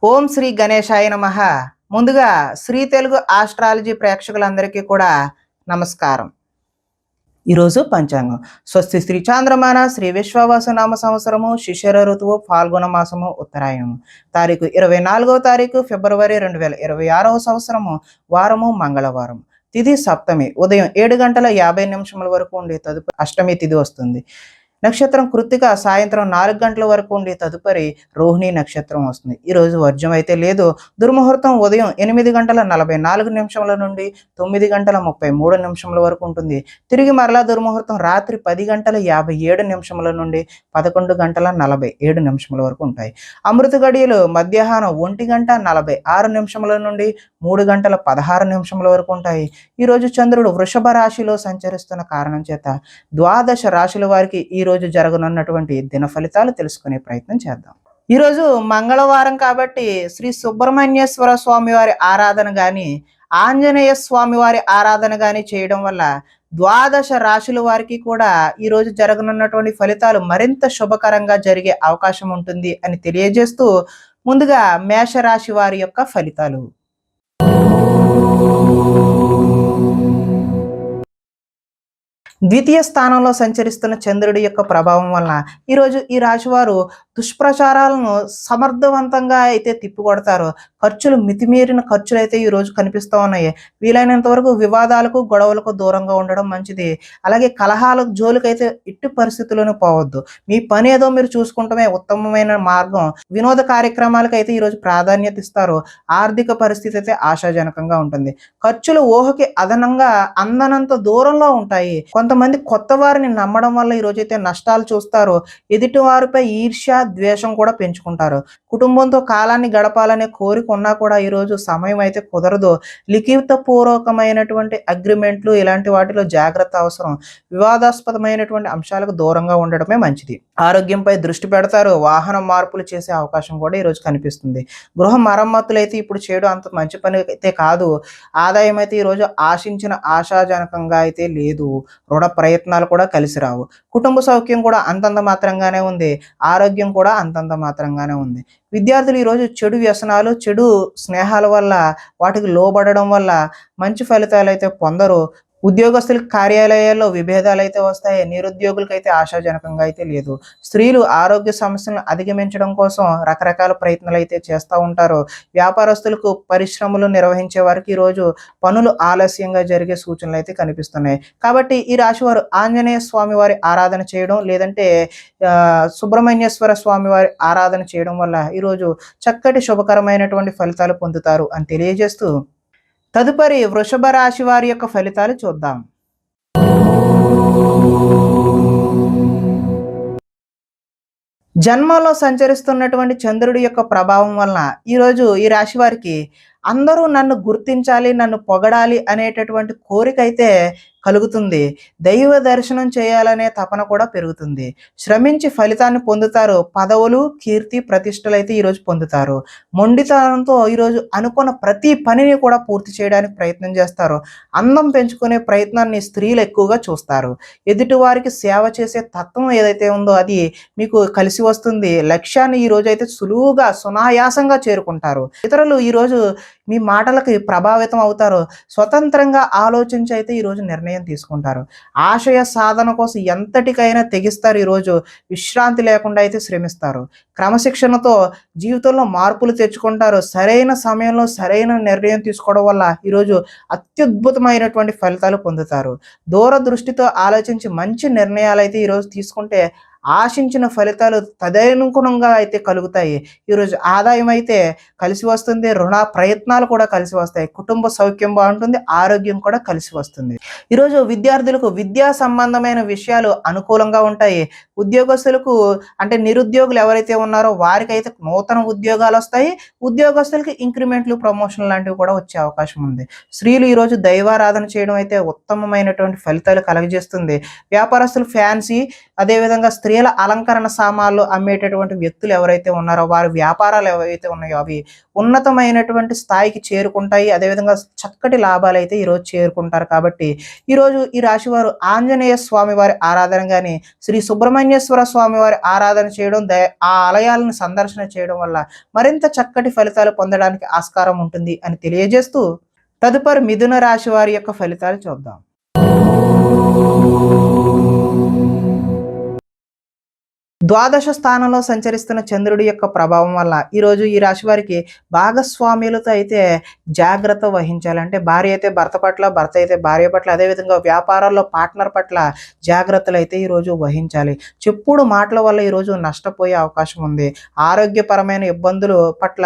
ఓం శ్రీ గణేశాయ నమః. ముందుగా శ్రీ తెలుగు ఆస్ట్రాలజీ ప్రేక్షకులందరికీ కూడా నమస్కారం. ఈరోజు పంచాంగం స్వస్తి శ్రీ చాంద్రమాన శ్రీ విశ్వావసు నామ సంవత్సరము శిశిర ఋతువు ఫాల్గుణ మాసము ఉత్తరాయణము తారీఖు 24వ తారీఖు ఫిబ్రవరి 2026వ సంవత్సరము వారము మంగళవారం. తిథి సప్తమి ఉదయం 7:50 వరకు ఉండి తదుపరి అష్టమి తిథి వస్తుంది. నక్షత్రం కృత్తిక సాయంత్రం 4 గంటల వరకు ఉండి తదుపరి రోహిణి నక్షత్రం వస్తుంది. ఈరోజు వర్జం అయితే లేదు. దుర్ముహూర్తం ఉదయం 8:44 నుండి 9:33 వరకు ఉంటుంది. తిరిగి మరలా దుర్ముహూర్తం రాత్రి 10:57 నుండి 11:47 వరకు ఉంటాయి. అమృత గడియలు మధ్యాహ్నం 1:46 నుండి 3:16 వరకు ఉంటాయి. ఈరోజు చంద్రుడు వృషభ రాశిలో సంచరిస్తున్న కారణం చేత ద్వాదశ రాశుల వారికి ఈరోజు జరగనున్నటువంటి దిన ఫలితాలు తెలుసుకునే ప్రయత్నం చేద్దాం. ఈరోజు మంగళవారం కాబట్టి శ్రీ సుబ్రహ్మణ్యేశ్వర స్వామి వారి ఆరాధన కానీ ఆంజనేయ స్వామి వారి ఆరాధన కానీ చేయడం వల్ల ద్వాదశ రాశుల వారికి కూడా ఈరోజు జరగనున్నటువంటి ఫలితాలు మరింత శుభకరంగా జరిగే అవకాశం ఉంటుంది అని తెలియజేస్తూ ముందుగా మేషరాశి వారి యొక్క ఫలితాలు. ద్వితీయ స్థానంలో సంచరిస్తున్న చంద్రుడి యొక్క ప్రభావం వలన ఈరోజు ఈ రాశి వారు దుష్ప్రచారాలను సమర్థవంతంగా అయితే తిప్పికొడతారు. ఖర్చులు మితిమీరిన ఖర్చులు అయితే ఈరోజు కనిపిస్తూ ఉన్నాయి. వీలైనంత వరకు వివాదాలకు గొడవలకు దూరంగా ఉండడం మంచిది. అలాగే కలహాలకు జోలికైతే ఇట్టి పరిస్థితుల్లోనూ పోవద్దు. మీ పని ఏదో మీరు చూసుకుంటమే ఉత్తమమైన మార్గం. వినోద కార్యక్రమాలకు అయితే ఈరోజు ప్రాధాన్యత ఇస్తారు. ఆర్థిక పరిస్థితి అయితే ఆశాజనకంగా ఉంటుంది. ఖర్చులు ఊహకి అదనంగా అందనంత దూరంలో ఉంటాయి. కొంతమంది కొత్త వారిని నమ్మడం వల్ల ఈరోజైతే నష్టాలు చూస్తారు. ఎదుటి వారిపై ఈర్ష్య ద్వేషం కూడా పెంచుకుంటారు. కుటుంబంతో కాలాన్ని గడపాలనే కోరిక ఉన్నా కూడా ఈరోజు సమయం అయితే కుదరదు. లిఖిత పూర్వకమైనటువంటి అగ్రిమెంట్లు ఇలాంటి వాటిలో జాగ్రత్త అవసరం. వివాదాస్పదమైనటువంటి అంశాలకు దూరంగా ఉండడమే మంచిది. ఆరోగ్యంపై దృష్టి పెడతారు. వాహన మార్పులు చేసే అవకాశం కూడా ఈరోజు కనిపిస్తుంది. గృహ మరమ్మతులు అయితే ఇప్పుడు చేయడం అంత మంచి పని అయితే కాదు. ఆదాయం అయితే ఈరోజు ఆశించిన ఆశాజనకంగా అయితే లేదు. రుణ ప్రయత్నాలు కూడా కలిసి రావు. కుటుంబ సౌఖ్యం కూడా అంతంత మాత్రంగానే ఉంది. ఆరోగ్యం కూడా అంతంత మాత్రంగానే ఉంది. విద్యార్థులు ఈరోజు చెడు వ్యసనాలు చెడు స్నేహాల వల్ల వాటికి లోబడడం వల్ల మంచి ఫలితాలు అయితే పొందరు. ఉద్యోగస్తులకు కార్యాలయాల్లో విభేదాలు అయితే వస్తాయి. నిరుద్యోగులకైతే ఆశాజనకంగా అయితే లేదు. స్త్రీలు ఆరోగ్య సమస్యలను అధిగమించడం కోసం రకరకాల ప్రయత్నాలు అయితే చేస్తూ ఉంటారు. వ్యాపారస్తులకు పరిశ్రమలు నిర్వహించే వారికి ఈరోజు పనులు ఆలస్యంగా జరిగే సూచనలు అయితే కనిపిస్తున్నాయి. కాబట్టి ఈ రాశి వారు ఆంజనేయ స్వామి వారి ఆరాధన చేయడం లేదంటే సుబ్రహ్మణ్యేశ్వర స్వామి వారి ఆరాధన చేయడం వల్ల ఈరోజు చక్కటి శుభకరమైనటువంటి ఫలితాలు పొందుతారు అని తెలియజేస్తూ తదుపరి వృషభ రాశి వారి యొక్క ఫలితాలు చూద్దాం. జన్మలో సంచరిస్తున్నటువంటి చంద్రుడి యొక్క ప్రభావం వలన ఈరోజు ఈ రాశి వారికి అందరూ నన్ను గుర్తించాలి, నన్ను పొగడాలి అనేటటువంటి కోరిక అయితే కలుగుతుంది. దైవ దర్శనం చేయాలనే తపన కూడా పెరుగుతుంది. శ్రమించి ఫలితాన్ని పొందుతారు. పదవులు కీర్తి ప్రతిష్టలు అయితే ఈరోజు పొందుతారు. మొండితనంతో ఈరోజు అనుకున్న ప్రతి పనిని కూడా పూర్తి చేయడానికి ప్రయత్నం చేస్తారు. అందం పెంచుకునే ప్రయత్నాన్ని స్త్రీలు ఎక్కువగా చూస్తారు. ఎదుటి వారికి సేవ చేసే తత్వం ఏదైతే ఉందో అది మీకు కలిసి వస్తుంది. లక్ష్యాన్ని ఈరోజు అయితే సులువుగా సునాయాసంగా చేరుకుంటారు. ఇతరులు ఈరోజు మీ మాటలకి ప్రభావితం అవుతారు. స్వతంత్రంగా ఆలోచించి అయితే ఈరోజు నిర్ణయం తీసుకుంటారు. ఆశయ సాధన కోసం ఎంతటికైనా తెగిస్తారు. ఈరోజు విశ్రాంతి లేకుండా అయితే శ్రమిస్తారు. క్రమశిక్షణతో జీవితంలో మార్పులు తెచ్చుకుంటారు. సరైన సమయంలో సరైన నిర్ణయం తీసుకోవడం వల్ల ఈరోజు అత్యద్భుతమైనటువంటి ఫలితాలు పొందుతారు. దూరదృష్టితో ఆలోచించి మంచి నిర్ణయాలు అయితే ఈరోజు తీసుకుంటే ఆశించిన ఫలితాలు తదనుగుణంగా అయితే కలుగుతాయి. ఈరోజు ఆదాయం అయితే కలిసి వస్తుంది. రుణ ప్రయత్నాలు కూడా కలిసి వస్తాయి. కుటుంబ సౌఖ్యం బాగుంటుంది. ఆరోగ్యం కూడా కలిసి వస్తుంది. ఈరోజు విద్యార్థులకు విద్యా సంబంధమైన విషయాలు అనుకూలంగా ఉంటాయి. ఉద్యోగస్తులకు అంటే నిరుద్యోగులు ఎవరైతే ఉన్నారో వారికైతే నూతన ఉద్యోగాలు వస్తాయి. ఉద్యోగస్తులకి ఇంక్రిమెంట్లు ప్రమోషన్ లాంటివి కూడా వచ్చే అవకాశం ఉంది. స్త్రీలు ఈరోజు దైవారాధన చేయడం అయితే ఉత్తమమైనటువంటి ఫలితాలు కలగజేస్తుంది. వ్యాపారస్తులు ఫ్యాన్సీ అదేవిధంగా స్త్రీ స్త్రీల అలంకరణ సామాన్లు అమ్మేటటువంటి వ్యక్తులు ఎవరైతే ఉన్నారో వారి వ్యాపారాలు ఏవైతే ఉన్నాయో అవి ఉన్నతమైనటువంటి స్థాయికి చేరుకుంటాయి. అదేవిధంగా చక్కటి లాభాలైతే ఈరోజు చేరుకుంటారు. కాబట్టి ఈరోజు ఈ రాశి వారు ఆంజనేయ స్వామి వారి ఆరాధన గాని, శ్రీ సుబ్రహ్మణ్యేశ్వర స్వామి వారి ఆరాధన చేయడం, ఆ ఆలయాలను సందర్శన చేయడం వల్ల మరింత చక్కటి ఫలితాలు పొందడానికి ఆస్కారం ఉంటుంది అని తెలియజేస్తూ తదుపరి మిథున రాశి వారి యొక్క ఫలితాలు చూద్దాం. ద్వాదశ స్థానంలో సంచరిస్తున్న చంద్రుడి యొక్క ప్రభావం వల్ల ఈరోజు ఈ రాశి వారికి భాగస్వామ్యులతో అయితే జాగ్రత్త వహించాలి. అంటే భార్య అయితే భర్త పట్ల, భర్త అయితే భార్య పట్ల, అదేవిధంగా వ్యాపారాల్లో పార్ట్నర్ పట్ల జాగ్రత్తలు అయితే ఈరోజు వహించాలి. చెప్పుడు మాటల వల్ల ఈరోజు నష్టపోయే అవకాశం ఉంది. ఆరోగ్యపరమైన ఇబ్బందులు పట్ల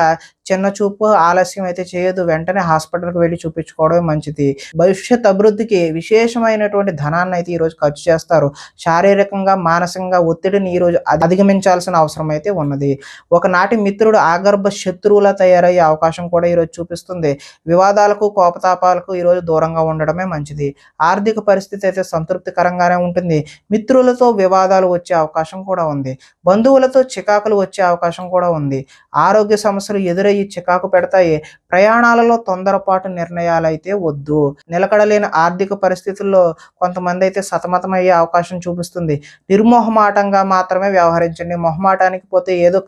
చిన్న చూపు, ఆలస్యం అయితే చేయదు. వెంటనే హాస్పిటల్కి వెళ్ళి చూపించుకోవడమే మంచిది. భవిష్యత్ అభివృద్ధికి విశేషమైనటువంటి ధనాన్ని అయితే ఈరోజు ఖర్చు చేస్తారు. శారీరకంగా, మానసికంగా ఒత్తిడిని ఈరోజు అధిగమించాల్సిన అవసరం అయితే ఉన్నది. ఒకనాటి మిత్రుడు ఆగర్భ శత్రువులా తయారయ్యే అవకాశం కూడా ఈరోజు చూపిస్తుంది. వివాదాలకు, కోపతాపాలకు ఈరోజు దూరంగా ఉండడమే మంచిది. ఆర్థిక పరిస్థితి అయితే సంతృప్తికరంగానే ఉంటుంది. మిత్రులతో వివాదాలు వచ్చే అవకాశం కూడా ఉంది. బంధువులతో చికాకులు వచ్చే అవకాశం కూడా ఉంది. ఆరోగ్య సమస్యలు ఎదురయ్యి చికాకు పెడతాయి. ప్రయాణాలలో తొందరపాటు నిర్ణయాలు అయితే వద్దు. నిలకడలేని ఆర్థిక పరిస్థితుల్లో కొంతమంది అయితే సతమతమయ్యే అవకాశం చూపిస్తుంది. నిర్మోహమాటంగా మాత్రమే వ్యవహరించండి. మొహమాటానికి పోతే ఏదో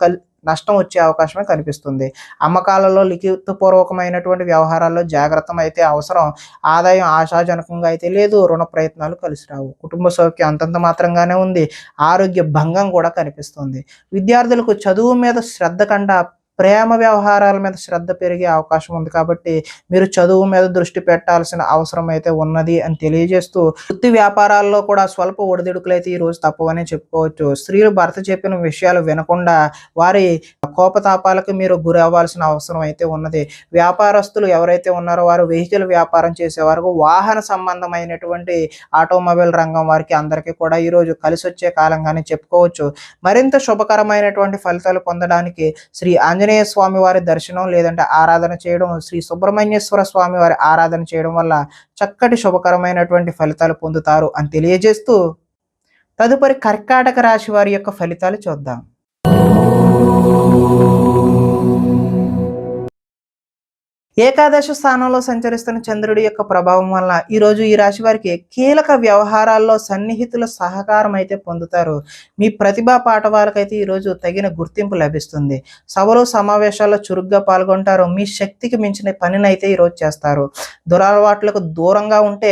నష్టం వచ్చే అవకాశమే కనిపిస్తుంది. అమ్మకాలలో లిఖితపూర్వకమైనటువంటి వ్యవహారాల్లో జాగ్రత్త అయితే అవసరం. ఆదాయం ఆశాజనకంగా అయితే లేదు. రుణ ప్రయత్నాలు కలిసి రావు. కుటుంబ సౌఖ్యం అంతంత మాత్రంగానే ఉంది. ఆరోగ్య భంగం కూడా కనిపిస్తుంది. విద్యార్థులకు చదువు మీద శ్రద్ధ కంటే ప్రేమ వ్యవహారాల మీద శ్రద్ధ పెరిగే అవకాశం ఉంది. కాబట్టి మీరు చదువు మీద దృష్టి పెట్టాల్సిన అవసరం అయితే ఉన్నది అని తెలియజేస్తూ వృత్తి వ్యాపారాల్లో కూడా స్వల్ప ఒడిదుడుకులు అయితే ఈరోజు తప్పవని చెప్పుకోవచ్చు. స్త్రీలు భర్త చెప్పిన విషయాలు వినకుండా వారి కోపతాపాలకు మీరు గురి అవ్వాల్సిన అవసరం అయితే ఉన్నది. వ్యాపారస్తులు ఎవరైతే ఉన్నారో వారు వెహికల్ వ్యాపారం చేసేవారు, వాహన సంబంధమైనటువంటి ఆటోమొబైల్ రంగం వారికి అందరికీ కూడా ఈరోజు కలిసి వచ్చే కాలంగానే చెప్పుకోవచ్చు. మరింత శుభకరమైనటువంటి ఫలితాలు పొందడానికి శ్రీ ఆంజనేయ స్వామి వారి దర్శనం లేదంటే ఆరాధన చేయడం, శ్రీ సుబ్రహ్మణ్యేశ్వర స్వామి వారి ఆరాధన చేయడం వల్ల చక్కటి శుభకరమైనటువంటి ఫలితాలు పొందుతారు అని తెలియజేస్తూ తదుపరి కర్కాటక రాశి వారి యొక్క ఫలితాలు చూద్దాం. ఏకాదశ స్థానంలో సంచరిస్తున్న చంద్రుడి యొక్క ప్రభావం వల్ల ఈరోజు ఈ రాశి వారికి కీలక వ్యవహారాల్లో సన్నిహితుల సహకారం అయితే పొందుతారు. మీ ప్రతిభా పాఠవాలకైతే ఈరోజు తగిన గుర్తింపు లభిస్తుంది. సభలు సమావేశాల్లో చురుగ్గా పాల్గొంటారు. మీ శక్తికి మించిన పనిని అయితే ఈరోజు చేస్తారు. దురలవాట్లకు దూరంగా ఉంటే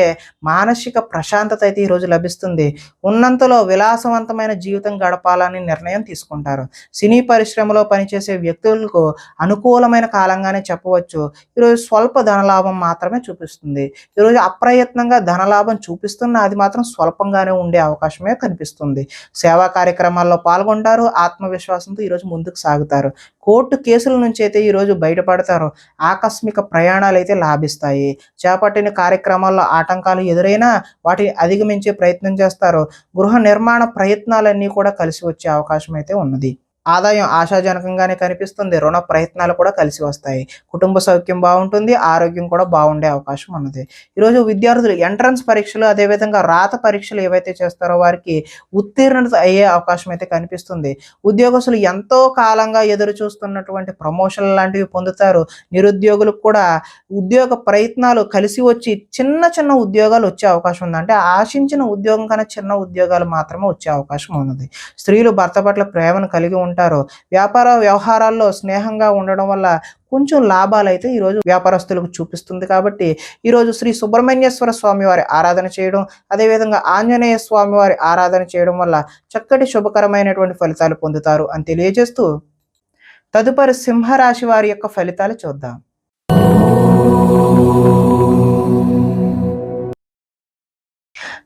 మానసిక ప్రశాంతత అయితే ఈరోజు లభిస్తుంది. ఉన్నంతలో విలాసవంతమైన జీవితం గడపాలని నిర్ణయం తీసుకుంటారు. సినీ పరిశ్రమలో పనిచేసే వ్యక్తులకు అనుకూలమైన కాలంగానే చెప్పవచ్చు. ఈరోజు స్వల్ప ధనలాభం మాత్రమే చూపిస్తుంది. ఈరోజు అప్రయత్నంగా ధనలాభం చూపిస్తున్న అది మాత్రం స్వల్పంగానే ఉండే అవకాశమే కనిపిస్తుంది. సేవా కార్యక్రమాల్లో పాల్గొంటారు. ఆత్మవిశ్వాసంతో ఈరోజు ముందుకు సాగుతారు. కోర్టు కేసుల నుంచి అయితే ఈరోజు బయటపడతారు. ఆకస్మిక ప్రయాణాలు అయితే లాభిస్తాయి. చేపట్టిన కార్యక్రమాల్లో ఆటంకాలు ఎదురైనా వాటిని అధిగమించే ప్రయత్నం చేస్తారు. గృహ నిర్మాణ ప్రయత్నాలన్నీ కూడా కలిసి వచ్చే అవకాశం అయితే ఉన్నది. ఆదాయం ఆశాజనకంగానే కనిపిస్తుంది. రుణ ప్రయత్నాలు కూడా కలిసి వస్తాయి. కుటుంబ సౌఖ్యం బాగుంటుంది. ఆరోగ్యం కూడా బాగుండే అవకాశం ఉన్నది. ఈరోజు విద్యార్థులు ఎంట్రన్స్ పరీక్షలు, అదేవిధంగా రాత పరీక్షలు ఏవైతే చేస్తారో వారికి ఉత్తీర్ణత అయ్యే అవకాశం అయితే కనిపిస్తుంది. ఉద్యోగస్తులు ఎంతో కాలంగా ఎదురు చూస్తున్నటువంటి ప్రమోషన్లు లాంటివి పొందుతారు. నిరుద్యోగులకు కూడా ఉద్యోగ ప్రయత్నాలు కలిసి వచ్చి చిన్న చిన్న ఉద్యోగాలు వచ్చే అవకాశం ఉంది. అంటే ఆశించిన ఉద్యోగం కన్నా చిన్న ఉద్యోగాలు మాత్రమే వచ్చే అవకాశం ఉన్నది. స్త్రీలు భర్త పట్ల ప్రేమను కలిగి ఉంటారు. వ్యాపార వ్యవహారాల్లో స్నేహంగా ఉండడం వల్ల కొంచెం లాభాలు అయితే ఈరోజు వ్యాపారస్తులకు చూపిస్తుంది. కాబట్టి ఈరోజు శ్రీ సుబ్రహ్మణ్యేశ్వర స్వామి వారి ఆరాధన చేయడం, అదేవిధంగా ఆంజనేయ స్వామి వారి ఆరాధన చేయడం వల్ల చక్కటి శుభకరమైనటువంటి ఫలితాలు పొందుతారు అని తెలియజేస్తూ తదుపరి సింహరాశి వారి యొక్క ఫలితాలు చూద్దాం.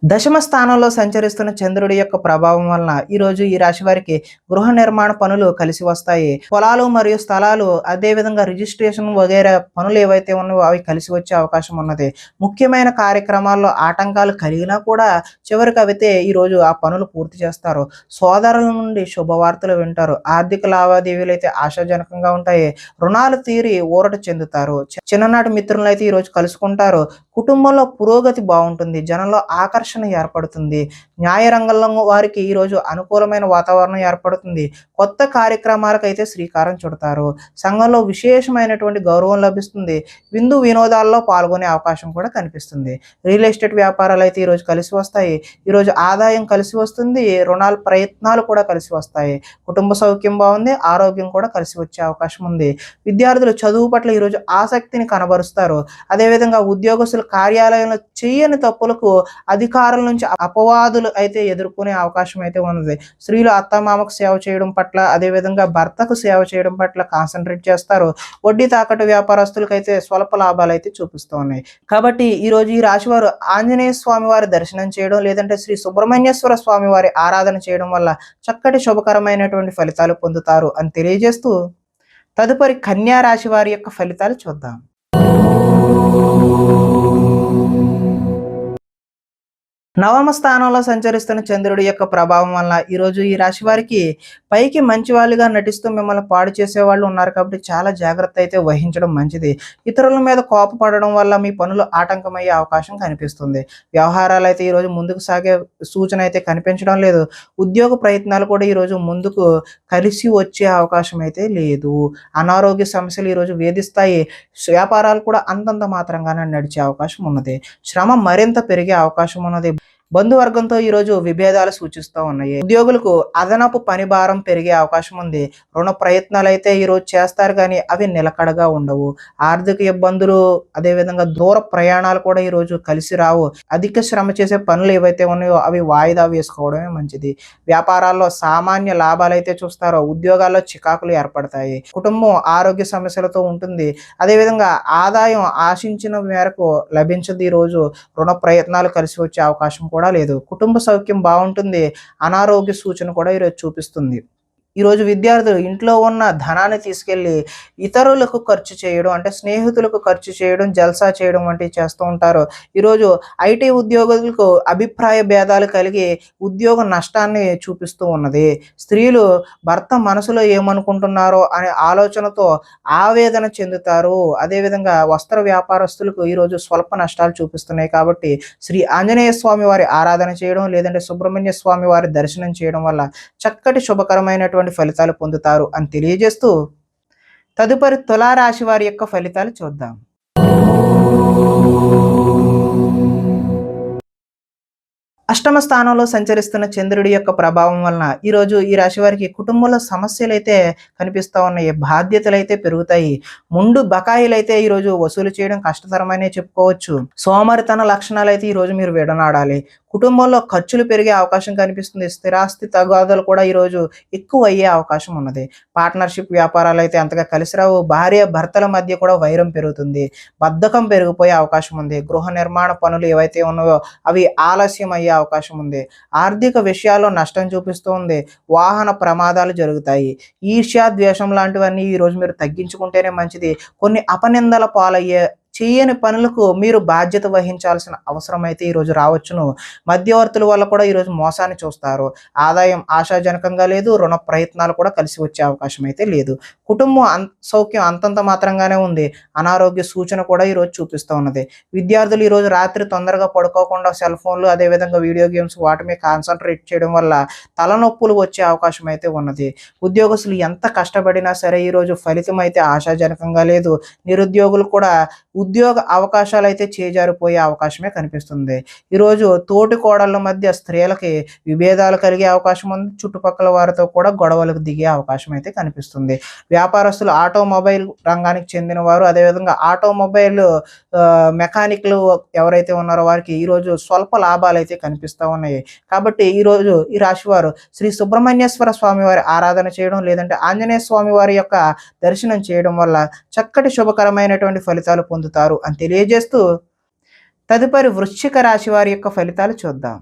దశమ స్థానంలో సంచరిస్తున్న చంద్రుడి యొక్క ప్రభావం వలన ఈరోజు ఈ రాశి వారికి గృహ నిర్మాణ పనులు కలిసి వస్తాయి. పొలాలు మరియు స్థలాలు, అదేవిధంగా రిజిస్ట్రేషన్ వగైరా పనులు ఏవైతే ఉన్నాయో అవి కలిసి వచ్చే అవకాశం ఉన్నది. ముఖ్యమైన కార్యక్రమాల్లో ఆటంకాలు కలిగినా కూడా చివరికి అవితే ఈరోజు ఆ పనులు పూర్తి చేస్తారు. సోదరుల నుండి శుభవార్తలు వింటారు. ఆర్థిక లావాదేవీలు అయితే ఆశాజనకంగా ఉంటాయి. రుణాలు తీరి ఊరట చెందుతారు. చిన్ననాటి మిత్రులను అయితే ఈరోజు కలుసుకుంటారు. కుటుంబంలో పురోగతి బాగుంటుంది. జనంలో ఆకర్షణ ఏర్పడుతుంది. న్యాయ రంగంలో వారికి ఈరోజు అనుకూలమైన వాతావరణం ఏర్పడుతుంది. కొత్త కార్యక్రమాలకైతే శ్రీకారం చుడతారు. సంఘంలో విశేషమైనటువంటి గౌరవం లభిస్తుంది. విందు వినోదాల్లో పాల్గొనే అవకాశం కూడా కనిపిస్తుంది. రియల్ ఎస్టేట్ వ్యాపారాలు అయితే ఈరోజు కలిసి వస్తాయి. ఈరోజు ఆదాయం కలిసి వస్తుంది. రుణాల ప్రయత్నాలు కూడా కలిసి వస్తాయి. కుటుంబ సౌఖ్యం బాగుంది. ఆరోగ్యం కూడా కలిసి వచ్చే అవకాశం ఉంది. విద్యార్థులు చదువు పట్ల ఈరోజు ఆసక్తిని కనబరుస్తారు. అదేవిధంగా ఉద్యోగస్తులు కార్యాలయంలో చేయని తప్పులకు అధికారుల నుంచి అపవాదులు అయితే ఎదుర్కొనే అవకాశం అయితే ఉన్నది. స్త్రీలు అత్తమామకు సేవ చేయడం పట్ల, అదేవిధంగా భర్తకు సేవ చేయడం పట్ల కాన్సన్ట్రేట్ చేస్తారు. వడ్డీ తాకట్టు వ్యాపారస్తులకు అయితే స్వల్ప లాభాలు అయితే చూపిస్తూ ఉన్నాయి. కాబట్టి ఈరోజు ఈ రాశి వారు ఆంజనేయ స్వామి వారి దర్శనం చేయడం, లేదంటే శ్రీ సుబ్రహ్మణ్యేశ్వర స్వామి వారి ఆరాధన చేయడం వల్ల చక్కటి శుభకరమైనటువంటి ఫలితాలు పొందుతారు అని తెలియజేస్తూ, తదుపరి కన్యా రాశి వారి యొక్క ఫలితాలు చూద్దాం. నవమ స్థానంలో సంచరిస్తున్న చంద్రుడి యొక్క ప్రభావం వల్ల ఈరోజు ఈ రాశి వారికి పైకి మంచి వాళ్ళుగా నటిస్తూ మిమ్మల్ని పాడు చేసే వాళ్ళు ఉన్నారు. కాబట్టి చాలా జాగ్రత్త అయితే వహించడం మంచిది. ఇతరుల మీద కోపపడడం వల్ల మీ పనులు ఆటంకమయ్యే అవకాశం కనిపిస్తుంది. వ్యవహారాలు అయితే ఈరోజు ముందుకు సాగే సూచన అయితే కనిపించడం లేదు. ఉద్యోగ ప్రయత్నాలు కూడా ఈరోజు ముందుకు కలిసి వచ్చే అవకాశం అయితే లేదు. అనారోగ్య సమస్యలు ఈరోజు వేధిస్తాయి. వ్యాపారాలు కూడా అంతంత మాత్రంగానే నడిచే అవకాశం ఉన్నది. శ్రమ మరింత పెరిగే అవకాశం ఉన్నది. బంధువర్గంతో ఈరోజు విభేదాలు సూచిస్తూ ఉన్నాయి. ఉద్యోగులకు అదనపు పని భారం పెరిగే అవకాశం ఉంది. రుణ ప్రయత్నాలు అయితే ఈరోజు చేస్తారు, కానీ అవి నిలకడగా ఉండవు. ఆర్థిక ఇబ్బందులు, అదేవిధంగా దూర ప్రయాణాలు కూడా ఈరోజు కలిసి రావు. అధిక శ్రమ చేసే పనులు ఏవైతే ఉన్నాయో అవి వాయిదా వేసుకోవడమే మంచిది. వ్యాపారాల్లో సామాన్య లాభాలు అయితే చూస్తారో, ఉద్యోగాల్లో చికాకులు ఏర్పడతాయి. కుటుంబం ఆరోగ్య సమస్యలతో ఉంటుంది. అదేవిధంగా ఆదాయం ఆశించిన మేరకు లభించదు. ఈరోజు రుణ ప్రయత్నాలు కలిసి వచ్చే అవకాశం కూడా లేదు. కుటుంబ సౌఖ్యం బాగుంటుంది. అనారోగ్య సూచన కూడా ఈరోజు చూపిస్తుంది. ఈరోజు విద్యార్థులు ఇంట్లో ఉన్న ధనాన్ని తీసుకెళ్ళి ఇతరులకు ఖర్చు చేయడం, అంటే స్నేహితులకు ఖర్చు చేయడం, జల్సా చేయడం వంటివి చేస్తూ ఉంటారు. ఈరోజు ఐటీ ఉద్యోగులకు అభిప్రాయ భేదాలు కలిగి ఉద్యోగ నష్టాన్ని చూపిస్తూ ఉన్నది. స్త్రీలు భర్త మనసులో ఏమనుకుంటున్నారో అనే ఆలోచనతో ఆవేదన చెందుతారు. అదేవిధంగా వస్త్ర వ్యాపారస్తులకు ఈరోజు స్వల్ప నష్టాలు చూపిస్తున్నాయి. కాబట్టి శ్రీ ఆంజనేయ స్వామి వారి ఆరాధన చేయడం, లేదంటే సుబ్రహ్మణ్య స్వామి వారి దర్శనం చేయడం వల్ల చక్కటి శుభకరమైనటువంటి ఫలితాలు పొందుతారు అని తెలియజేస్తూ, తదుపరి తులారాశి వారి యొక్క ఫలితాలు చూద్దాం. అష్టమ స్థానంలో సంచరిస్తున్న చంద్రుడి యొక్క ప్రభావం వలన ఈరోజు ఈ రాశి వారికి కుటుంబంలో సమస్యలు అయితే కనిపిస్తూ ఉన్నాయి. బాధ్యతలు అయితే పెరుగుతాయి. ముందు బకాయిలు అయితే ఈరోజు వసూలు చేయడం కష్టతరమనే చెప్పుకోవచ్చు. సోమరితన లక్షణాలు అయితే ఈరోజు మీరు విడనాడాలి. కుటుంబంలో ఖర్చులు పెరిగే అవకాశం కనిపిస్తుంది. స్థిరాస్తి తగాదాలు కూడా ఈరోజు ఎక్కువ అయ్యే అవకాశం ఉన్నది. పార్ట్నర్షిప్ వ్యాపారాలు అయితే అంతగా కలిసి రావు. భార్య భర్తల మధ్య కూడా వైరం పెరుగుతుంది. బద్ధకం పెరిగిపోయే అవకాశం ఉంది. గృహ నిర్మాణ పనులు ఏవైతే ఉన్నాయో అవి ఆలస్యం అయ్యే అవకాశం ఉంది. ఆర్థిక విషయాల్లో నష్టం చూపిస్తూ ఉంది. వాహన ప్రమాదాలు జరుగుతాయి. ఈర్ష్య, ద్వేషం లాంటివన్నీ ఈరోజు మీరు తగ్గించుకుంటేనే మంచిది. కొన్ని అపనిందల పాలయ్యే చేయని పనులకు మీరు బాధ్యత వహించాల్సిన అవసరం అయితే ఈరోజు రావచ్చును. మధ్యవర్తుల వల్ల కూడా ఈరోజు మోసాన్ని చూస్తారు. ఆదాయం ఆశాజనకంగా లేదు. రుణ ప్రయత్నాలు కూడా కలిసి వచ్చే అవకాశం అయితే లేదు. కుటుంబం సౌఖ్యం అంతంత మాత్రంగానే ఉంది. అనారోగ్య సూచన కూడా ఈరోజు చూపిస్తూ ఉన్నది. విద్యార్థులు ఈరోజు రాత్రి తొందరగా పడుకోకుండా సెల్ ఫోన్లు, అదేవిధంగా వీడియో గేమ్స్ వాటి మీద కాన్సన్ట్రేట్ చేయడం వల్ల తలనొప్పులు వచ్చే అవకాశం అయితే ఉన్నది. ఉద్యోగస్తులు ఎంత కష్టపడినా సరే ఈరోజు ఫలితం అయితే ఆశాజనకంగా లేదు. నిరుద్యోగులు కూడా ఉద్యోగ అవకాశాలు అయితే చేజారిపోయే అవకాశమే కనిపిస్తుంది. ఈరోజు తోటి కోడళ్ళ మధ్య స్త్రీలకి విభేదాలు కలిగే అవకాశం ఉంది. చుట్టుపక్కల వారితో కూడా గొడవలకు దిగే అవకాశం అయితే కనిపిస్తుంది. వ్యాపారస్తులు ఆటోమొబైల్ రంగానికి చెందిన వారు, అదేవిధంగా ఆటోమొబైల్ మెకానిక్లు ఎవరైతే ఉన్నారో వారికి ఈరోజు స్వల్ప లాభాలు అయితే కనిపిస్తూ ఉన్నాయి. కాబట్టి ఈరోజు ఈ రాశి వారు శ్రీ సుబ్రహ్మణ్యేశ్వర స్వామి వారి ఆరాధన చేయడం, లేదంటే ఆంజనేయ స్వామి వారి యొక్క దర్శనం చేయడం వల్ల చక్కటి శుభకరమైనటువంటి ఫలితాలు పొందుతారు అని తెలియజేస్తూ, తదుపరి వృశ్చిక రాశి వారి యొక్క ఫలితాలు చూద్దాం.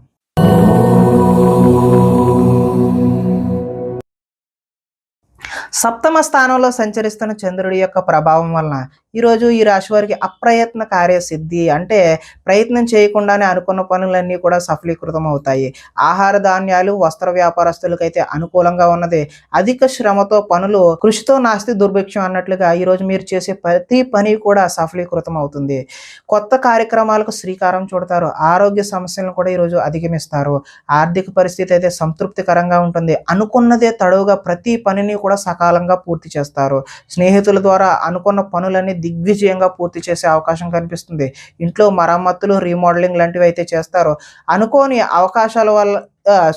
సప్తమ స్థానంలో సంచరిస్తున్న చంద్రుడి యొక్క ప్రభావం వలన ఈరోజు ఈ రాశి వారికి అప్రయత్న కార్యసిద్ధి అంటే ప్రయత్నం చేయకుండానే అనుకున్న పనులన్నీ కూడా సఫలీకృతం అవుతాయి. ఆహార ధాన్యాలు వస్త్ర వ్యాపారస్తులకైతే అనుకూలంగా ఉన్నది. అధిక శ్రమతో పనులు కృషితో నాస్తి దుర్భిక్షం అన్నట్లుగా ఈరోజు మీరు చేసే ప్రతి పని కూడా సఫలీకృతం అవుతుంది. కొత్త కార్యక్రమాలకు శ్రీకారం చుడతారు. ఆరోగ్య సమస్యలను కూడా ఈరోజు అధిగమిస్తారు. ఆర్థిక పరిస్థితి అయితే సంతృప్తికరంగా ఉంటుంది. అనుకున్నదే తడవుగా ప్రతి పనిని కూడా సకాలంగా పూర్తి చేస్తారు. స్నేహితుల ద్వారా అనుకున్న పనులన్నీ దిగ్విజయంగా పూర్తి చేసే అవకాశం కనిపిస్తుంది. ఇంట్లో మరమ్మతులు రీమోడలింగ్ లాంటివి అయితే చేస్తారో అనుకోని అవకాశాల వల్ల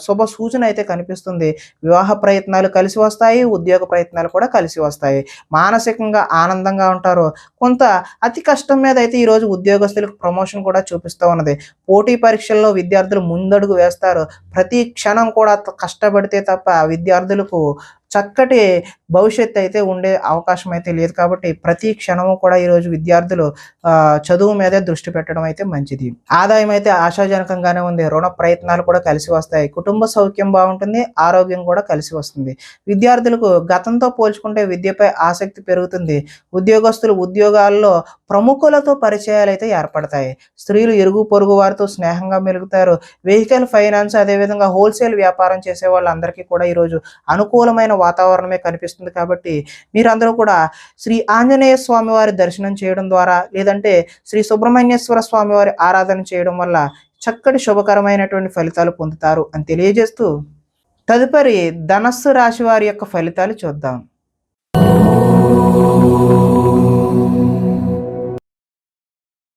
శుభ సూచన అయితే కనిపిస్తుంది. వివాహ ప్రయత్నాలు కలిసి వస్తాయి. ఉద్యోగ ప్రయత్నాలు కూడా కలిసి వస్తాయి. మానసికంగా ఆనందంగా ఉంటారు. కొంత అతి కష్టం మీద అయితే ఈరోజు ఉద్యోగస్తులకు ప్రమోషన్ కూడా చూపిస్తూ ఉన్నది. పోటీ పరీక్షల్లో విద్యార్థులు ముందడుగు వేస్తారు. ప్రతి క్షణం కూడా కష్టపడితే తప్ప విద్యార్థులకు చక్కటి భవిష్యత్తు అయితే ఉండే అవకాశం అయితే లేదు. కాబట్టి ప్రతి క్షణము కూడా ఈరోజు విద్యార్థులు చదువు మీదే దృష్టి పెట్టడం అయితే మంచిది. ఆదాయం అయితే ఆశాజనకంగానే ఉంది. రుణ ప్రయత్నాలు కూడా కలిసి వస్తాయి. కుటుంబ సౌఖ్యం బాగుంటుంది. ఆరోగ్యం కూడా కలిసి వస్తుంది. విద్యార్థులకు గతంతో పోల్చుకుంటే విద్యపై ఆసక్తి పెరుగుతుంది. ఉద్యోగస్తులు ఉద్యోగాల్లో ప్రముఖులతో పరిచయాలు అయితే ఏర్పడతాయి. స్త్రీలు ఇరుగు పొరుగు వారితో స్నేహంగా మెలుగుతారు. వెహికల్ ఫైనాన్స్ అదేవిధంగా హోల్సేల్ వ్యాపారం చేసే వాళ్ళందరికీ కూడా ఈరోజు అనుకూలమైన వాతావరణమే కనిపిస్తుంది. కాబట్టి మీరందరూ కూడా శ్రీ ఆంజనేయ స్వామి వారి దర్శనం చేయడం ద్వారా లేదంటే శ్రీ సుబ్రహ్మణ్యేశ్వర స్వామి వారి ఆరాధన చేయడం వల్ల చక్కటి శుభకరమైనటువంటి ఫలితాలు పొందుతారు అని తెలియజేస్తూ తదుపరి ధనస్సు రాశి వారి యొక్క ఫలితాలు చూద్దాం.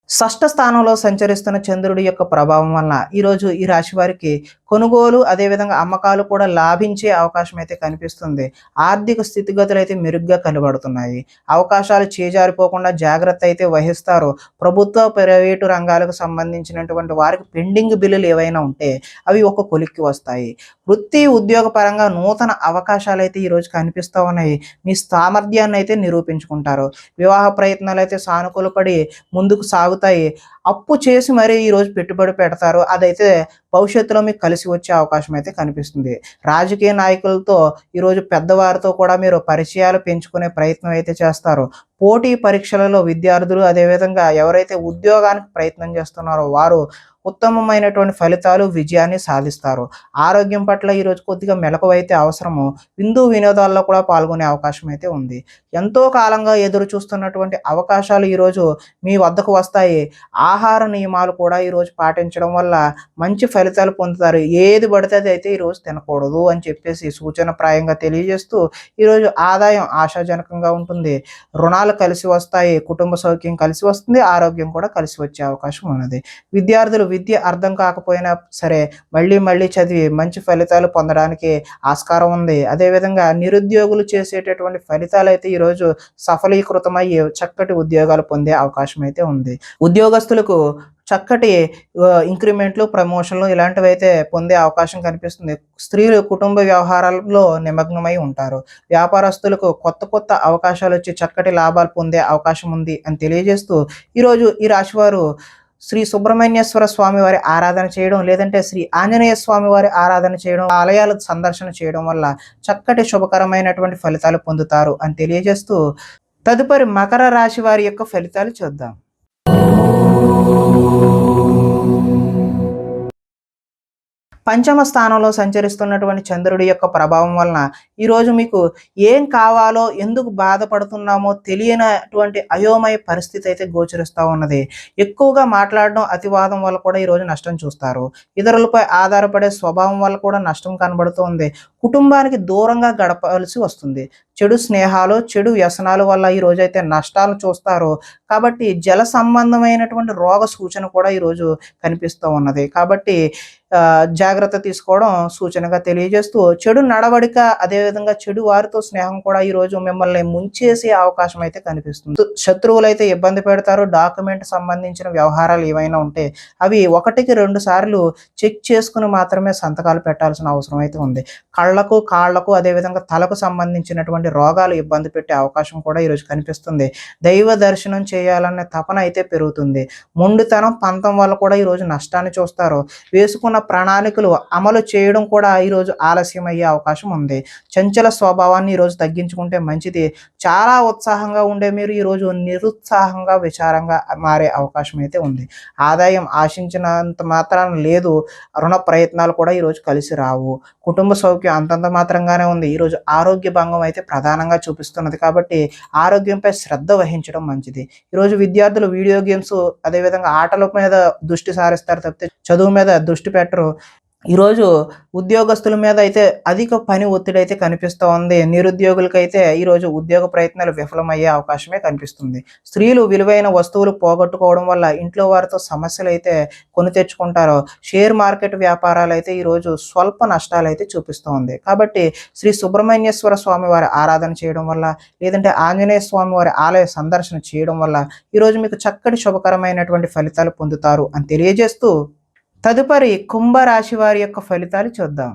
షష్ఠ స్థానంలో సంచరిస్తున్న చంద్రుడి యొక్క ప్రభావం వలన ఈరోజు ఈ రాశి వారికి కొనుగోలు అదేవిధంగా అమ్మకాలు కూడా లాభించే అవకాశం అయితే కనిపిస్తుంది. ఆర్థిక స్థితిగతులు అయితే మెరుగ్గా కనబడుతున్నాయి. అవకాశాలు చేజారిపోకుండా జాగ్రత్త అయితే వహిస్తారు. ప్రభుత్వ ప్రైవేటు రంగాలకు సంబంధించినటువంటి వారికి పెండింగ్ బిల్లులు ఏవైనా ఉంటే అవి ఒక కొలిక్కి వస్తాయి. వృత్తి ఉద్యోగ పరంగా నూతన అవకాశాలు అయితే ఈరోజు కనిపిస్తూ ఉన్నాయి. మీ సామర్థ్యాన్ని అయితే నిరూపించుకుంటారు. వివాహ ప్రయత్నాలు అయితే సానుకూలపడి ముందుకు సాగుతాయి. అప్పు చేసి మరీ ఈరోజు పెట్టుబడి పెడతారు. అదైతే భవిష్యత్తులో మీకు కలిసి వచ్చే అవకాశం అయితే కనిపిస్తుంది. రాజకీయ నాయకులతో ఈరోజు పెద్దవారితో కూడా మీరు పరిచయాలు పెంచుకునే ప్రయత్నం అయితే చేస్తారు. పోటీ పరీక్షలలో విద్యార్థులు అదేవిధంగా ఎవరైతే ఉద్యోగానికి ప్రయత్నం చేస్తున్నారో వారు ఉత్తమమైనటువంటి ఫలితాలు విజయాన్ని సాధిస్తారు. ఆరోగ్యం పట్ల ఈరోజు కొద్దిగా మెలకువైతే అవసరము. విందు వినోదాల్లో కూడా పాల్గొనే అవకాశం అయితే ఉంది. ఎంతో కాలంగా ఎదురు చూస్తున్నటువంటి అవకాశాలు ఈరోజు మీ వద్దకు వస్తాయి. ఆహార నియమాలు కూడా ఈరోజు పాటించడం వల్ల మంచి ఫలితాలు పొందుతారు. ఏది పడితే అది అయితే ఈరోజు తినకూడదు అని చెప్పేసి సూచనప్రాయంగా తెలియజేస్తూ ఈరోజు ఆదాయం ఆశాజనకంగా ఉంటుంది. రుణాలు కలిసి వస్తాయి. కుటుంబ సౌఖ్యం కలిసి వస్తుంది. ఆరోగ్యం కూడా కలిసి వచ్చే అవకాశం ఉన్నది. విద్యార్థులు విద్య అర్థం కాకపోయినా సరే మళ్ళీ చదివి మంచి ఫలితాలు పొందడానికి ఆస్కారం ఉంది. అదేవిధంగా నిరుద్యోగులు చేసేటటువంటి ఫలితాలు అయితే ఈరోజు సఫలీకృతమయ్యి చక్కటి ఉద్యోగాలు పొందే అవకాశం అయితే ఉంది. ఉద్యోగస్తులకు చక్కటి ఇంక్రిమెంట్లు ప్రమోషన్లు ఇలాంటివి అయితే పొందే అవకాశం కనిపిస్తుంది. స్త్రీలు కుటుంబ వ్యవహారాల్లో నిమగ్నమై ఉంటారు. వ్యాపారస్తులకు కొత్త అవకాశాలు వచ్చి చక్కటి లాభాలు పొందే అవకాశం ఉంది అని తెలియజేస్తూ ఈరోజు ఈ రాశివారు శ్రీ సుబ్రహ్మణ్యేశ్వర స్వామి వారి ఆరాధన చేయడం లేదంటే శ్రీ ఆంజనేయ స్వామి వారి ఆరాధన చేయడం ఆలయాల సందర్శన చేయడం వల్ల చక్కటి శుభకరమైనటువంటి ఫలితాలు పొందుతారు అని తెలియజేస్తూ తదుపరి మకర రాశి వారి యొక్క ఫలితాలు చూద్దాం. పంచమ స్థానంలో సంచరిస్తున్నటువంటి చంద్రుడి యొక్క ప్రభావం వలన ఈరోజు మీకు ఏం కావాలో ఎందుకు బాధపడుతున్నామో తెలియనటువంటి అయోమయ పరిస్థితి అయితే గోచరిస్తూ ఉన్నది. ఎక్కువగా మాట్లాడడం అతివాదం వల్ల కూడా ఈరోజు నష్టం చూస్తారు. ఇతరులపై ఆధారపడే స్వభావం వల్ల కూడా నష్టం కనబడుతుంది. కుటుంబానికి దూరంగా గడపాల్సి వస్తుంది. చెడు స్నేహాలు చెడు వ్యసనాల వల్ల ఈరోజు అయితే నష్టాలు చూస్తారు. కాబట్టి జల సంబంధమైనటువంటి రోగ సూచన కూడా ఈరోజు కనిపిస్తూ ఉన్నది. కాబట్టి జాగ్రత్త తీసుకోవడం సూచనగా తెలియజేస్తూ చెడు నడవడిక అదేవిధంగా చెడు వారితో స్నేహం కూడా ఈరోజు మిమ్మల్ని ముంచేసే అవకాశం అయితే కనిపిస్తుంది. శత్రువులు అయితే ఇబ్బంది పెడతారు. డాక్యుమెంట్ సంబంధించిన వ్యవహారాలు ఏవైనా ఉంటే అవి 1-2 సార్లు చెక్ చేసుకుని మాత్రమే సంతకాలు పెట్టాల్సిన అవసరం అయితే ఉంది. కళ్ళకు కాళ్లకు అదేవిధంగా తలకు సంబంధించినటువంటి సంబంధించినటువంటి రోగాలు ఇబ్బంది పెట్టే అవకాశం కూడా ఈరోజు కనిపిస్తుంది. దైవ దర్శనం చేయాలనే తపన అయితే పెరుగుతుంది. మొండితనం, పంతం వల్ల కూడా ఈరోజు నష్టాన్ని చూస్తారు. వేసుకున్న ప్రణాళికలు అమలు చేయడం కూడా ఈరోజు ఆలస్యం అయ్యే అవకాశం ఉంది. చంచల స్వభావాన్ని ఈరోజు తగ్గించుకుంటే మంచిది. చాలా ఉత్సాహంగా ఉండే మీరు ఈరోజు నిరుత్సాహంగా, విచారంగా మారే అవకాశం అయితే ఉంది. ఆదాయం ఆశించినంత మాత్రాన లేదు. రుణ ప్రయత్నాలు కూడా ఈరోజు కలిసి రావు. కుటుంబ సౌఖ్యం అంతంత మాత్రంగానే ఉంది. ఈరోజు ఆరోగ్య భంగం అయితే ప్రధానంగా చూపిస్తున్నది కాబట్టి ఆరోగ్యంపై శ్రద్ధ వహించడం మంచిది. ఈరోజు విద్యార్థులు వీడియో గేమ్స్ అదేవిధంగా ఆటల మీద దృష్టి సారిస్తారు తప్పితే చదువు మీద దృష్టి పెట్టరు. ఈరోజు ఉద్యోగస్తుల మీద అయితే అధిక పని ఒత్తిడి అయితే కనిపిస్తూ ఉంది. నిరుద్యోగులకైతే ఈరోజు ఉద్యోగ ప్రయత్నాలు విఫలమయ్యే అవకాశమే కనిపిస్తుంది. స్త్రీలు విలువైన వస్తువులు పోగొట్టుకోవడం వల్ల ఇంట్లో వారితో సమస్యలు అయితే కొని తెచ్చుకుంటారు. షేర్ మార్కెట్ వ్యాపారాలు అయితే ఈరోజు స్వల్ప నష్టాలు అయితే చూపిస్తూ ఉంది. కాబట్టి శ్రీ సుబ్రహ్మణ్యేశ్వర స్వామి వారి ఆరాధన చేయడం వల్ల, లేదంటే ఆంజనేయ స్వామి వారి ఆలయ సందర్శన చేయడం వల్ల ఈరోజు మీకు చక్కటి శుభకరమైనటువంటి ఫలితాలు పొందుతారు అని తెలియజేస్తూ, తదుపరి కుంభరాశి వారి యొక్క ఫలితాలు చూద్దాం.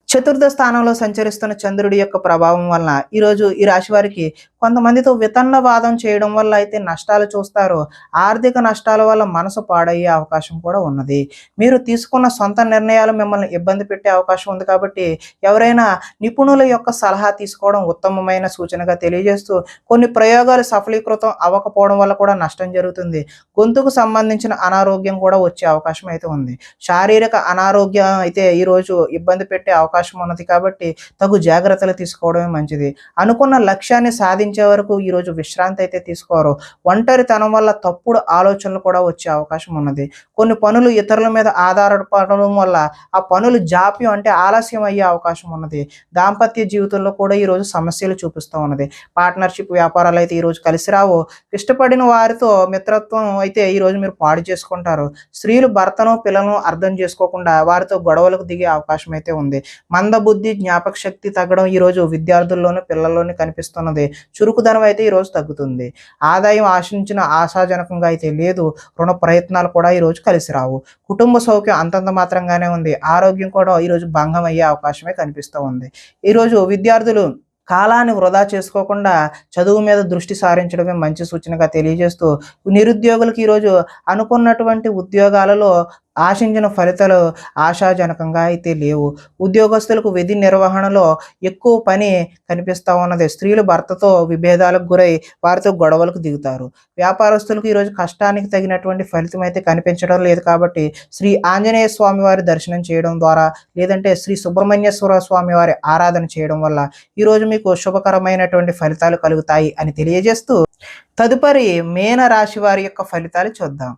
చతుర్థ స్థానంలో సంచరిస్తున్న చంద్రుడి యొక్క ప్రభావం వలన ఈరోజు ఈ రాశి వారికి కొంతమందితో వితన్నవాదం చేయడం వల్ల అయితే నష్టాలు చూస్తారు. ఆర్థిక నష్టాల వల్ల మనసు పాడయ్యే అవకాశం కూడా ఉన్నది. మీరు తీసుకున్న సొంత నిర్ణయాలు మిమ్మల్ని ఇబ్బంది పెట్టే అవకాశం ఉంది. కాబట్టి ఎవరైనా నిపుణుల యొక్క సలహా తీసుకోవడం ఉత్తమమైన సూచనగా తెలియజేస్తూ, కొన్ని ప్రయోగాలు సఫలీకృతం అవ్వకపోవడం వల్ల కూడా నష్టం జరుగుతుంది. గొంతుకు సంబంధించిన అనారోగ్యం కూడా వచ్చే అవకాశం అయితే ఉంది. శారీరక అనారోగ్యం అయితే ఈరోజు ఇబ్బంది పెట్టే అవకాశం ఉన్నది. కాబట్టి తగు జాగ్రత్తలు తీసుకోవడమే మంచిది. అనుకున్న లక్ష్యాన్ని సాధించే వరకు ఈరోజు విశ్రాంతి అయితే తీసుకోరు. ఒంటరితనం వల్ల తప్పుడు ఆలోచనలు కూడా వచ్చే అవకాశం ఉన్నది. కొన్ని పనులు ఇతరుల మీద ఆధారపడడం వల్ల ఆ పనులు జాప్యం అంటే ఆలస్యం అయ్యే అవకాశం ఉన్నది. దాంపత్య జీవితంలో కూడా ఈరోజు సమస్యలు చూపిస్తూ ఉన్నది. పార్ట్నర్షిప్ వ్యాపారాలు అయితే ఈరోజు కలిసి రావు. ఇష్టపడిన వారితో మిత్రత్వం అయితే ఈరోజు మీరు పాడు చేసుకుంటారు. స్త్రీలు భర్తను, పిల్లలను అర్థం చేసుకోకుండా వారితో గొడవలకు దిగే అవకాశం అయితే ఉంది. మందబుద్ధి, జ్ఞాపక శక్తి తగ్గడం ఈరోజు విద్యార్థుల్లోనూ, పిల్లల్లోనూ కనిపిస్తున్నది. చురుకుదనం అయితే ఈరోజు తగ్గుతుంది. ఆదాయం ఆశించిన ఆశాజనకంగా అయితే లేదు. రుణ ప్రయత్నాలు కూడా ఈరోజు కలిసి రావు. కుటుంబ సౌఖ్యం అంతంత మాత్రంగానే ఉంది. ఆరోగ్యం కూడా ఈరోజు భంగం అయ్యే అవకాశమే కనిపిస్తూ ఉంది. ఈరోజు విద్యార్థులు కాలాన్ని వృధా చేసుకోకుండా చదువు మీద దృష్టి సారించడమే మంచి సూచనగా తెలియజేస్తూ, నిరుద్యోగులకు ఈరోజు అనుకున్నటువంటి ఉద్యోగాలలో ఆశించిన ఫలితాలు ఆశాజనకంగా అయితే లేవు. ఉద్యోగస్తులకు విధి నిర్వహణలో ఎక్కువ పని కనిపిస్తూ ఉన్నది. స్త్రీలు భర్తతో విభేదాలకు గురై వారితో గొడవలకు దిగుతారు. వ్యాపారస్తులకు ఈరోజు కష్టానికి తగినటువంటి ఫలితం అయితే కనిపించడం లేదు. కాబట్టి శ్రీ ఆంజనేయ స్వామి వారి దర్శనం చేయడం ద్వారా, లేదంటే శ్రీ సుబ్రహ్మణ్యేశ్వర స్వామి వారి ఆరాధన చేయడం వల్ల ఈరోజు మీకు శుభకరమైనటువంటి ఫలితాలు కలుగుతాయి అని తెలియజేస్తూ, తదుపరి మీన రాశి వారి యొక్క ఫలితాలు చూద్దాం.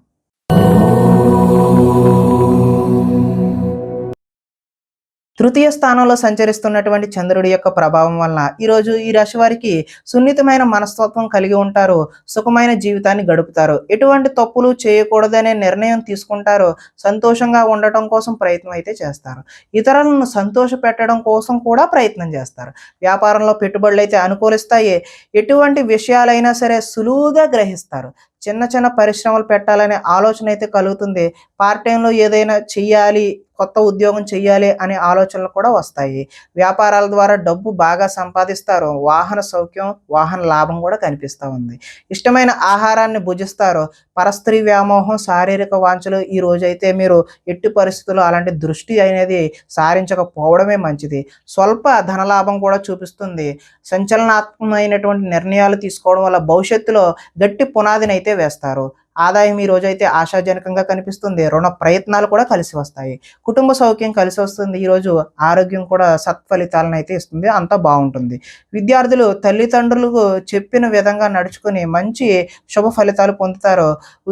తృతీయ స్థానంలో సంచరిస్తున్నటువంటి చంద్రుడి యొక్క ప్రభావం వలన ఈరోజు ఈ రాశి వారికి సున్నితమైన మనస్తత్వం కలిగి ఉంటారు. సుఖమైన జీవితాన్ని గడుపుతారు. ఎటువంటి తప్పులు చేయకూడదనే నిర్ణయం తీసుకుంటారు. సంతోషంగా ఉండటం కోసం ప్రయత్నం అయితే చేస్తారు. ఇతరులను సంతోష పెట్టడం కోసం కూడా ప్రయత్నం చేస్తారు. వ్యాపారంలో పెట్టుబడులు అయితే అనుకూలిస్తాయి. ఎటువంటి విషయాలైనా సరే సులువుగా గ్రహిస్తారు. చిన్న చిన్న పరిశ్రమలు పెట్టాలనే ఆలోచన అయితే కలుగుతుంది. పార్ట్ టైంలో ఏదైనా చెయ్యాలి, కొత్త ఉద్యోగం చెయ్యాలి అనే ఆలోచనలు కూడా వస్తాయి. వ్యాపారాల ద్వారా డబ్బు బాగా సంపాదిస్తారు. వాహన సౌఖ్యం, వాహన లాభం కూడా కనిపిస్తూ ఉంది. ఇష్టమైన ఆహారాన్ని భుజిస్తారు. పరస్త్రీ వ్యామోహం, శారీరక వాంఛలు ఈ రోజైతే మీరు ఎట్టి పరిస్థితుల్లో అలాంటి దృష్టి అనేది సారించకపోవడమే మంచిది. స్వల్ప ధనలాభం కూడా చూపిస్తుంది. సంచలనాత్మకమైనటువంటి నిర్ణయాలు తీసుకోవడం వల్ల భవిష్యత్తులో గట్టి పునాదిని అయితే వేస్తారు. ఆదాయం ఈ రోజైతే ఆశాజనకంగా కనిపిస్తుంది. రుణ ప్రయత్నాలు కూడా కలిసి వస్తాయి. కుటుంబ సౌఖ్యం కలిసి వస్తుంది. ఈరోజు ఆరోగ్యం కూడా సత్ఫలితాలను అయితే ఇస్తుంది. అంతా బాగుంటుంది. విద్యార్థులు తల్లిదండ్రులకు చెప్పిన విధంగా నడుచుకుని మంచి శుభ ఫలితాలు పొందుతారు.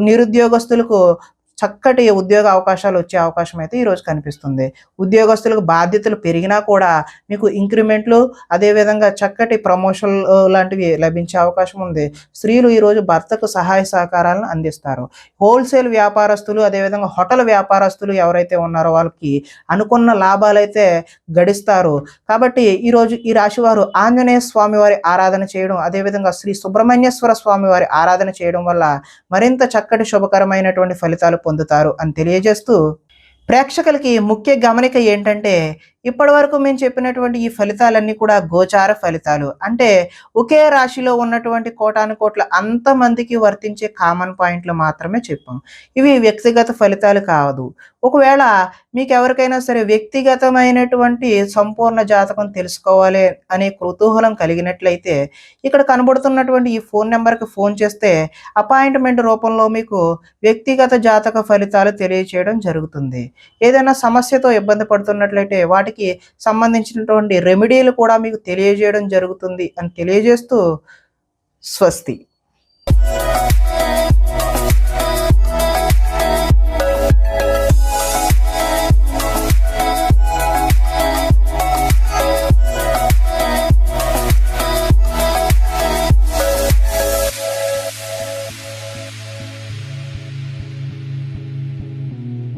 నిరుద్యోగస్తులకు చక్కటి ఉద్యోగ అవకాశాలు వచ్చే అవకాశం అయితే ఈరోజు కనిపిస్తుంది. ఉద్యోగస్తులకు బాధ్యతలు పెరిగినా కూడా మీకు ఇంక్రిమెంట్లు, అదేవిధంగా చక్కటి ప్రమోషన్ లాంటివి లభించే అవకాశం ఉంది. స్త్రీలు ఈరోజు భర్తకు సహాయ సహకారాలను అందిస్తారు. హోల్సేల్ వ్యాపారస్తులు, అదేవిధంగా హోటల్ వ్యాపారస్తులు ఎవరైతే ఉన్నారో వాళ్ళకి అనుకున్న లాభాలు అయితే గడిస్తారు. కాబట్టి ఈరోజు ఈ రాశి వారు ఆంజనేయ స్వామి వారి ఆరాధన చేయడం, అదేవిధంగా శ్రీ సుబ్రహ్మణ్యేశ్వర స్వామి వారి ఆరాధన చేయడం వల్ల మరింత చక్కటి శుభకరమైనటువంటి ఫలితాలు పొందుతారు అని తెలియజేస్తూ, ప్రేక్షకులకి ముఖ్య గమనిక ఏంటంటే, ఇప్పటివరకు మేము చెప్పినటువంటి ఈ ఫలితాలన్నీ కూడా గోచార ఫలితాలు. అంటే ఒకే రాశిలో ఉన్నటువంటి కోటానుకోట్ల అంతమందికి వర్తించే కామన్ పాయింట్లు మాత్రమే చెప్పాం. ఇవి వ్యక్తిగత ఫలితాలు కాదు. ఒకవేళ మీకెవరికైనా సరే వ్యక్తిగతమైనటువంటి సంపూర్ణ జాతకం తెలుసుకోవాలి అనే కుతూహలం కలిగినట్లయితే, ఇక్కడ కనబడుతున్నటువంటి ఈ ఫోను నంబర్‌కి ఫోను చేస్తే అపాయింట్‌మెంట్ రూపంలో మీకు వ్యక్తిగత జాతక ఫలితాలు తెలియచేయడం జరుగుతుంది. ఏదైనా సమస్యతో ఇబ్బంది పడుతున్నట్లయితే వాటికి సంబంధించినటువంటి రెమెడీలు కూడా మీకు తెలియజేయడం జరుగుతుంది అని తెలియజేస్తూ స్వస్తి.